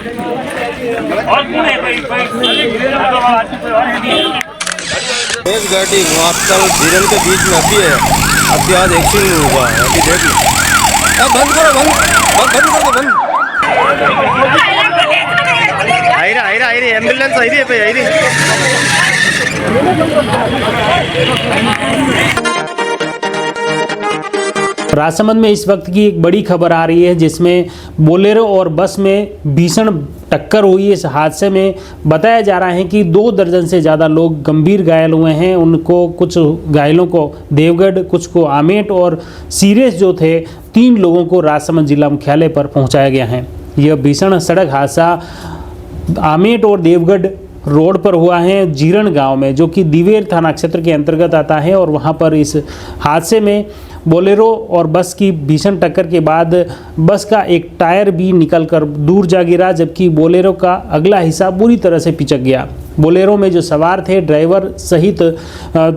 एक गाड़ी मास्टर झीरन के बीच में अभी है, अभी आज एक्सीडेंट हुआ है, अभी देख लो। अब बंद करो, बंद कर दो, बंद। आई रही एम्बुलेंस आई रही है। राजसमंद में इस वक्त की एक बड़ी खबर आ रही है, जिसमें बोलेरो और बस में भीषण टक्कर हुई। इस हादसे में बताया जा रहा है कि 2 दर्जन से ज़्यादा लोग गंभीर घायल हुए हैं। उनको कुछ घायलों को देवगढ़, कुछ को आमेट और सीरियस जो थे 3 लोगों को राजसमंद जिला मुख्यालय पर पहुंचाया गया है। यह भीषण सड़क हादसा आमेट और देवगढ़ रोड पर हुआ है, जीरण गांव में, जो कि दिवेर थाना क्षेत्र के अंतर्गत आता है। और वहां पर इस हादसे में बोलेरो और बस की भीषण टक्कर के बाद बस का एक टायर भी निकलकर दूर जा गिरा, जबकि बोलेरो का अगला हिस्सा बुरी तरह से पिचक गया। बोलेरो में जो सवार थे, ड्राइवर सहित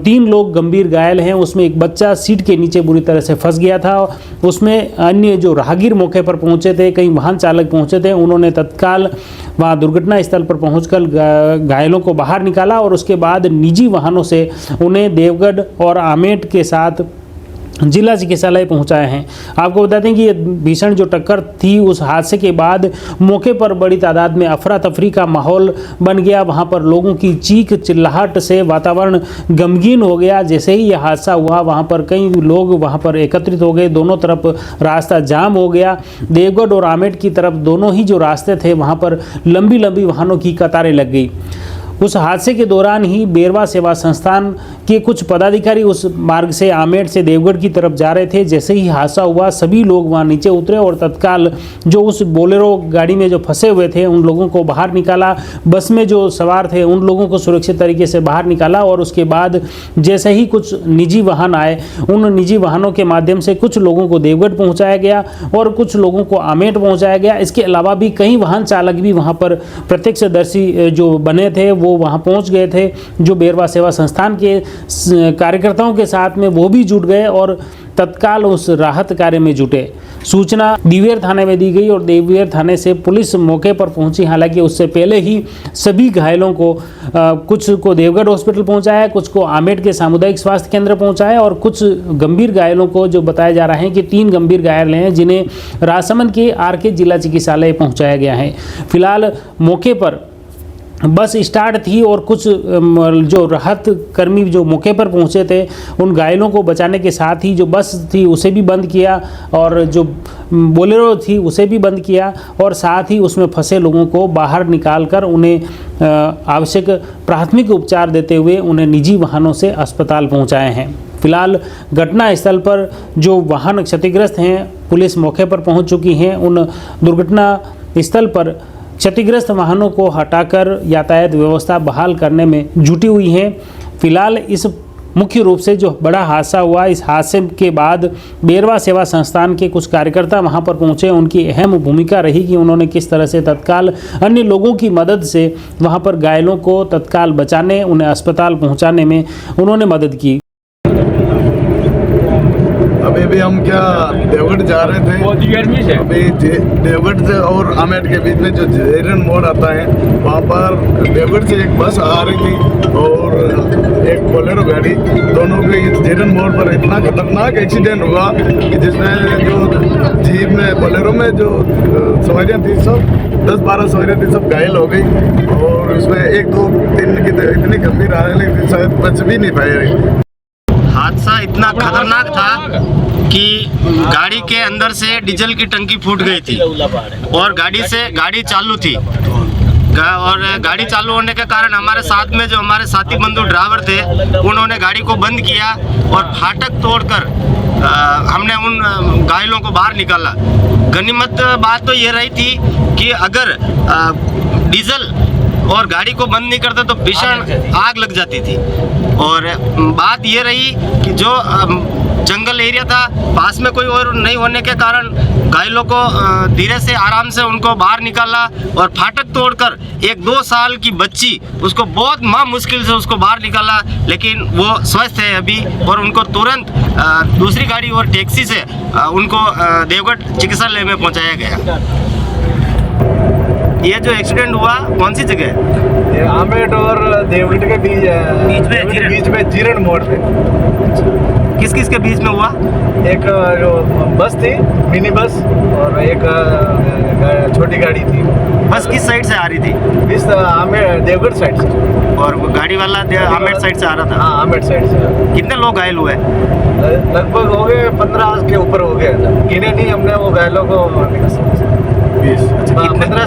3 लोग गंभीर घायल हैं। उसमें एक बच्चा सीट के नीचे बुरी तरह से फंस गया था। उसमें अन्य जो राहगीर मौके पर पहुंचे थे, कई वाहन चालक पहुंचे थे, उन्होंने तत्काल वहां दुर्घटना स्थल पर पहुंचकर घायलों को बाहर निकाला और उसके बाद निजी वाहनों से उन्हें देवगढ़ और आमेट के साथ जिला चिकित्सालय पहुंचाए हैं। आपको बता दें कि ये भीषण जो टक्कर थी, उस हादसे के बाद मौके पर बड़ी तादाद में अफरा तफरी का माहौल बन गया। वहां पर लोगों की चीख चिल्लाहट से वातावरण गमगीन हो गया। जैसे ही यह हादसा हुआ, वहां पर कई लोग वहां पर एकत्रित हो गए। दोनों तरफ रास्ता जाम हो गया। देवगढ़ और आमेट की तरफ दोनों ही जो रास्ते थे, वहां पर लंबी लंबी वाहनों की कतारें लग गई। उस हादसे के दौरान ही बेरवा सेवा संस्थान के कुछ पदाधिकारी उस मार्ग से आमेट से देवगढ़ की तरफ जा रहे थे। जैसे ही हादसा हुआ, सभी लोग वहां नीचे उतरे और तत्काल जो उस बोलेरो गाड़ी में जो फंसे हुए थे, उन लोगों को बाहर निकाला। बस में जो सवार थे, उन लोगों को सुरक्षित तरीके से बाहर निकाला। और उसके बाद जैसे ही कुछ निजी वाहन आए, उन निजी वाहनों के माध्यम से कुछ लोगों को देवगढ़ पहुँचाया गया और कुछ लोगों को आमेट पहुँचाया गया। इसके अलावा भी कई वाहन चालक भी वहाँ पर प्रत्यक्षदर्शी जो बने थे, वो वहां पहुंच गए थे। जो बेरवा सेवा संस्थान के कार्यकर्ताओं के साथ में वो भी जुट गए और तत्काल उस राहत कार्य में जुटे। सूचना दिवेर थाने में दी गई और दिवेर थाने से पुलिस मौके पर पहुंची। हालांकि उससे पहले ही सभी घायलों को कुछ को देवगढ़ हॉस्पिटल पहुंचाया, कुछ को आमेट के सामुदायिक स्वास्थ्य केंद्र पहुंचाया और कुछ गंभीर घायलों को, जो बताया जा रहा है कि 3 गंभीर घायल हैं, जिन्हें राजसमंद के आरके जिला चिकित्सालय पहुंचाया गया है। फिलहाल मौके पर बस स्टार्ट थी और कुछ जो राहत कर्मी जो मौके पर पहुंचे थे, उन घायलों को बचाने के साथ ही जो बस थी उसे भी बंद किया और जो बोलेरो थी उसे भी बंद किया और साथ ही उसमें फंसे लोगों को बाहर निकालकर उन्हें आवश्यक प्राथमिक उपचार देते हुए उन्हें निजी वाहनों से अस्पताल पहुंचाए हैं। फिलहाल घटना स्थल पर जो वाहन क्षतिग्रस्त हैं, पुलिस मौके पर पहुंच चुकी है। उन दुर्घटना स्थल पर क्षतिग्रस्त वाहनों को हटाकर यातायात व्यवस्था बहाल करने में जुटी हुई है। फिलहाल इस मुख्य रूप से जो बड़ा हादसा हुआ, इस हादसे के बाद बेरवा सेवा संस्थान के कुछ कार्यकर्ता वहां पर पहुंचे। उनकी अहम भूमिका रही कि उन्होंने किस तरह से तत्काल अन्य लोगों की मदद से वहां पर घायलों को तत्काल बचाने, उन्हें अस्पताल पहुंचाने में उन्होंने मदद की। अभी हम क्या देवगढ़ जा रहे थे। अभी देवगढ़ से और आमेट के बीच में जो झीरन मोड़ आता है, वहाँ पर देवगढ़ से एक बस आ रही थी और एक बोलेरो गाड़ी, दोनों के झीरन मोड़ पर इतना खतरनाक एक्सीडेंट हुआ कि जिसमें जो जीप में बोलेरो में जो सवारियाँ थी, सब 10-12 सवारियाँ थी, सब घायल हो गई। और उसमें 1-2-3 की इतनी गंभीर आ रही थी, शायद बच भी नहीं पाए। हादसा इतना खतरनाक था कि गाड़ी के अंदर से डीजल की टंकी फूट गई थी और गाड़ी चालू थी और गाड़ी चालू होने के कारण हमारे साथ में जो हमारे साथी बंधु ड्राइवर थे, उन्होंने गाड़ी को बंद किया और फाटक तोड़कर हमने उन घायलों को बाहर निकाला। गनीमत बात तो ये रही थी कि अगर डीजल और गाड़ी को बंद नहीं करते तो भीषण आग लग जाती थी। और बात ये रही कि जो जंगल एरिया था, पास में कोई और नहीं होने के कारण घायलों को धीरे से आराम से उनको बाहर निकाला और फाटक तोड़कर एक 2 साल की बच्ची, उसको बहुत मुश्किल से उसको बाहर निकाला, लेकिन वो स्वस्थ है अभी। और उनको तुरंत दूसरी गाड़ी और टैक्सी से उनको देवगढ़ चिकित्सालय में पहुंचाया गया। ये जो एक्सीडेंट हुआ कौन सी जगह है? ये आमेट और देवगढ़ के बीच में जीरण मोड़ पे। किस किस के बीच में हुआ? एक जो बस थी, मिनी बस, और एक छोटी गाड़ी थी। बस किस साइड से आ रही थी? इस आमेट देवगढ़ साइड से, और वो गाड़ी वाला आमेट साइड से आ रहा था। हाँ, आमेट साइड से। कितने लोग घायल हुए? लगभग हो गए 15 के ऊपर हो गए, गिने नहीं हमने वो घायलों को। 15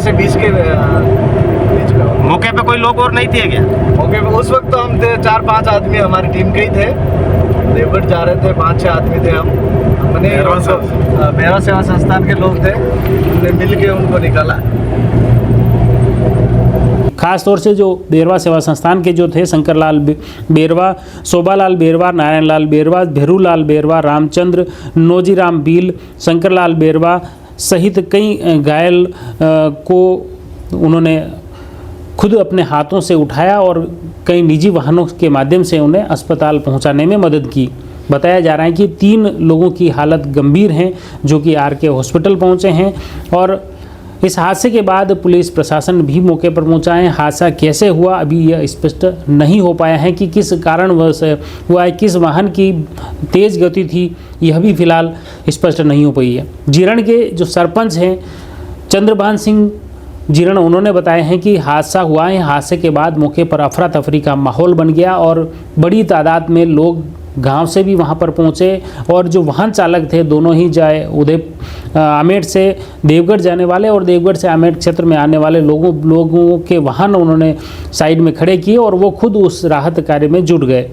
से 20 के बीच में। मौके पे कोई लोग और नहीं थे क्या? मौके पे उस वक्त तो हम थे 4-5 आदमी, हमारी टीम के ही थे। देवगढ़ जा रहे थे, 5-6 आदमी थे हम। हमने मेरा सेवा संस्थान के लोग थे, हमने मिल के उनको निकाला। खास तौर से जो बेरवा सेवा संस्थान के जो थे शंकरलाल बेरवा, शोभालाल बेरवा, नारायणलाल बेरवा, भेरूलाल बेरवा, रामचंद्र, नोजीराम बील, शंकरलाल बेरवा सहित कई घायल को उन्होंने खुद अपने हाथों से उठाया और कई निजी वाहनों के माध्यम से उन्हें अस्पताल पहुंचाने में मदद की। बताया जा रहा है कि 3 लोगों की हालत गंभीर हैं जो कि आरके हॉस्पिटल पहुंचे हैं और इस हादसे के बाद पुलिस प्रशासन भी मौके पर पहुंचा है। हादसा कैसे हुआ अभी यह स्पष्ट नहीं हो पाया है कि किस कारणवश हुआ है, किस वाहन की तेज़ गति थी, यह भी फिलहाल स्पष्ट नहीं हो पाई है। जीरण के जो सरपंच हैं चंद्रभान सिंह जीरण, उन्होंने बताया है कि हादसा हुआ है। हादसे के बाद मौके पर अफरा तफरी का माहौल बन गया और बड़ी तादाद में लोग गांव से भी वहां पर पहुंचे और जो वाहन चालक थे दोनों ही आमेट से देवगढ़ जाने वाले और देवगढ़ से आमेट क्षेत्र में आने वाले लोगों के वाहन उन्होंने साइड में खड़े किए और वो खुद उस राहत कार्य में जुट गए।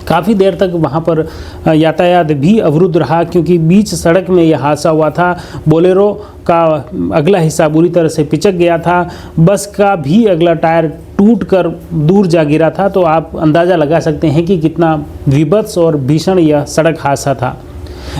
काफ़ी देर तक वहाँ पर यातायात भी अवरुद्ध रहा क्योंकि बीच सड़क में यह हादसा हुआ था। बोलेरो का अगला हिस्सा बुरी तरह से पिचक गया था, बस का भी अगला टायर टूटकर दूर जा गिरा था। तो आप अंदाज़ा लगा सकते हैं कि कितना विभत्स और भीषण यह सड़क हादसा था।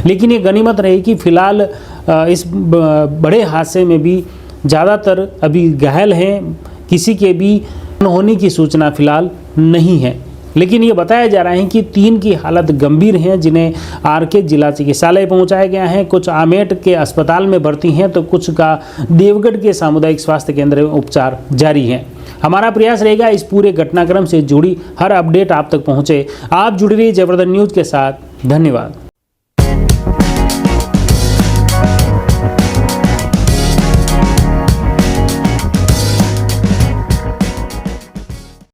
लेकिन ये गनीमत रही कि फिलहाल इस बड़े हादसे में भी ज़्यादातर अभी घायल हैं, किसी के भी होने की सूचना फिलहाल नहीं है। लेकिन ये बताया जा रहा है कि 3 की हालत गंभीर हैं जिन्हें आरके जिला चिकित्सालय पहुंचाया गया है, कुछ आमेट के अस्पताल में भर्ती हैं तो कुछ का देवगढ़ के सामुदायिक स्वास्थ्य केंद्र में उपचार जारी है। हमारा प्रयास रहेगा इस पूरे घटनाक्रम से जुड़ी हर अपडेट आप तक पहुंचे। आप जुड़ रहिए जयवर्धन न्यूज़ के साथ। धन्यवाद।